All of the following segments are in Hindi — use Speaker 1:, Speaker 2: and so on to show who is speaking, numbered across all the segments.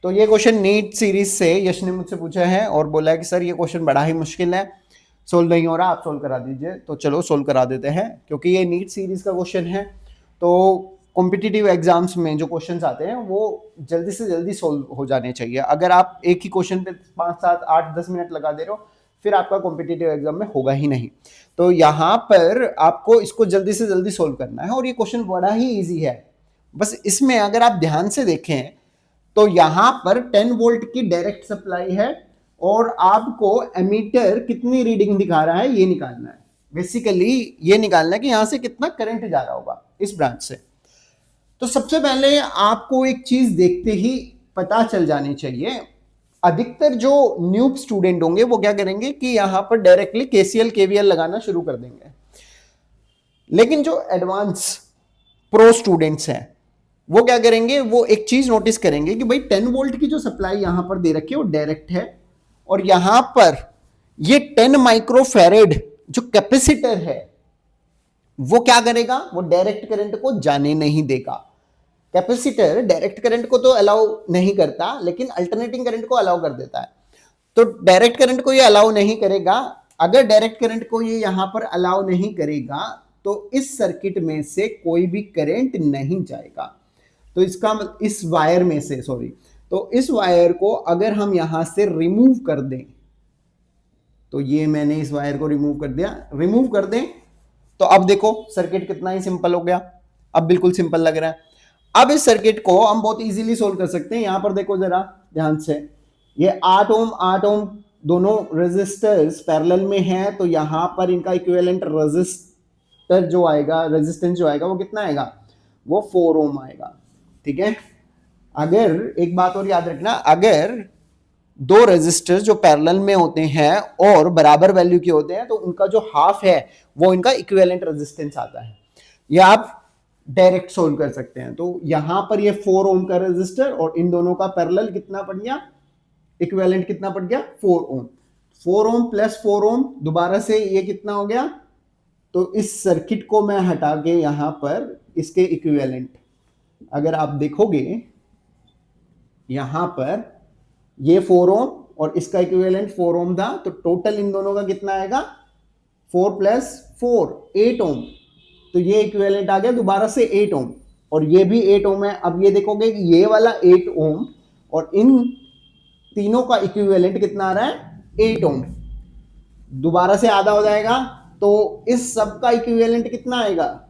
Speaker 1: तो ये क्वेश्चन नीट सीरीज से यश ने मुझसे पूछा है और बोला है कि सर ये क्वेश्चन बड़ा ही मुश्किल है, सोल्व नहीं हो रहा, आप सोल्व करा दीजिए। तो चलो सोल्व करा देते हैं, क्योंकि ये नीट सीरीज का क्वेश्चन है। तो कॉम्पिटिटिव एग्जाम्स में जो क्वेश्चंस आते हैं वो जल्दी से जल्दी सोल्व हो जाने चाहिए। अगर आप एक ही क्वेश्चन पे 5, 7, 8, 10 मिनट लगा दे रहे हो, फिर आपका कॉम्पिटिटिव एग्जाम में होगा ही नहीं। तो यहाँ पर आपको इसको जल्दी से जल्दी सोल्व करना है और ये क्वेश्चन बड़ा ही ईजी है। बस इसमें अगर आप ध्यान से देखें तो यहां पर 10 वोल्ट की डायरेक्ट सप्लाई है और आपको एमीटर कितनी रीडिंग दिखा रहा है ये निकालना है। बेसिकली ये निकालना है कि यहां से कितना करंट जा रहा होगा इस ब्रांच से। तो सबसे पहले आपको एक चीज देखते ही पता चल जानी चाहिए, अधिकतर जो न्यूब स्टूडेंट होंगे वो क्या करेंगे कि यहां पर डायरेक्टली केसीएल केवीएल लगाना शुरू कर देंगे। लेकिन जो एडवांस प्रो स्टूडेंट्स हैं वो क्या करेंगे, वो एक चीज नोटिस करेंगे कि भाई 10 वोल्ट की जो सप्लाई यहां पर दे रखी है वो डायरेक्ट है और यहां पर ये 10 माइक्रोफैरेड जो कैपेसिटर है वो क्या करेगा, वो डायरेक्ट करंट को जाने नहीं देगा। कैपेसिटर डायरेक्ट करंट को तो अलाउ नहीं करता लेकिन अल्टरनेटिंग करंट को अलाउ कर देता है। तो डायरेक्ट करंट को ये अलाउ नहीं करेगा। अगर डायरेक्ट करंट को ये यहां पर अलाउ नहीं करेगा तो इस सर्किट में से कोई भी करंट नहीं जाएगा। तो इसका इस वायर में से तो इस वायर को अगर हम यहां से रिमूव कर दें, तो ये मैंने इस वायर को रिमूव कर दिया, रिमूव कर दें तो अब देखो सर्किट कितना ही सिंपल हो गया। अब बिल्कुल सिंपल लग रहा है। अब इस सर्किट को हम बहुत इजीली सोल्व कर सकते हैं। यहां पर देखो जरा ध्यान से, ये 8 ओम दोनों रेजिस्टर्स पैरेलल में हैं, तो यहां पर इनका इक्विवेलेंट रेजिस्टर जो आएगा, रेजिस्टेंस जो आएगा वो कितना आएगा, वो 4 ओम आएगा। ठीक है। अगर एक बात और याद रखना, अगर दो रेजिस्टर्स जो पैरेलल में होते हैं और बराबर वैल्यू के होते हैं तो उनका जो हाफ है वो इनका इक्विवेलेंट रेजिस्टेंस आता है। ये आप डायरेक्ट सोल्व कर सकते हैं। तो यहां पर ये 4 ओम का रेजिस्टर और इन दोनों का पैरेलल कितना पड़ गया, इक्विवेलेंट कितना पड़ गया, 4 ओम। 4 ओम प्लस 4 ओम दोबारा से ये कितना हो गया। तो इस सर्किट को मैं हटा के यहां पर इसके इक्विवेलेंट अगर आप देखोगे, यहां पर ये 4 ओम और इसका इक्विवेलेंट 4 ओम था, तो टोटल इन दोनों का कितना आएगा, 4 प्लस 4 8 ओम। तो ये इक्विवेलेंट आ गया दोबारा से 8 ओम और ये भी 8 ओम है। अब ये देखोगे कि ये वाला 8 ओम और इन तीनों का इक्विवेलेंट कितना आ रहा है, 8 ओम। दोबारा से आधा हो जाएगा तो इस सब का इक्विवेलेंट कितना आएगा,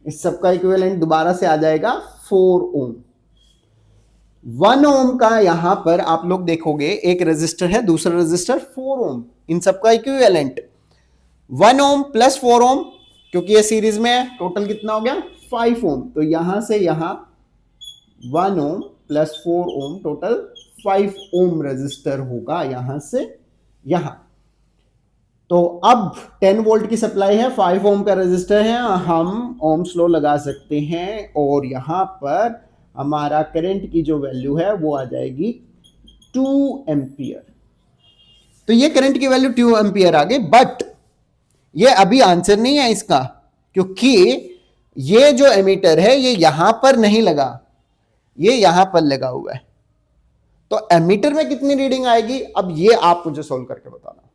Speaker 1: इस सब का इक्विवेलेंट दोबारा से आ जाएगा 4 ओम। 1 ओम का यहां पर आप लोग देखोगे एक रेजिस्टर है, दूसरा रेजिस्टर 4 ओम, इन सब का इक्विवेलेंट 1 ओम प्लस 4 ओम, क्योंकि ये सीरीज में है, टोटल कितना हो गया 5 ओम। तो यहां से यहां 1 ओम प्लस 4 ओम टोटल 5 ओम रेजिस्टर होगा यहां से यहां। तो अब 10 वोल्ट की सप्लाई है, 5 ओम का रेजिस्टर है, हम ओम्स लॉ लगा सकते हैं और यहां पर हमारा करंट की जो वैल्यू है वो आ जाएगी 2 एम्पियर। तो ये करंट की वैल्यू 2 एम्पियर आ गई, बट ये अभी आंसर नहीं है इसका, क्योंकि ये जो एमीटर है ये यहां पर नहीं लगा, ये यहां पर लगा हुआ है। तो एमीटर में कितनी रीडिंग आएगी अब ये आप मुझे सोल्व करके बताना।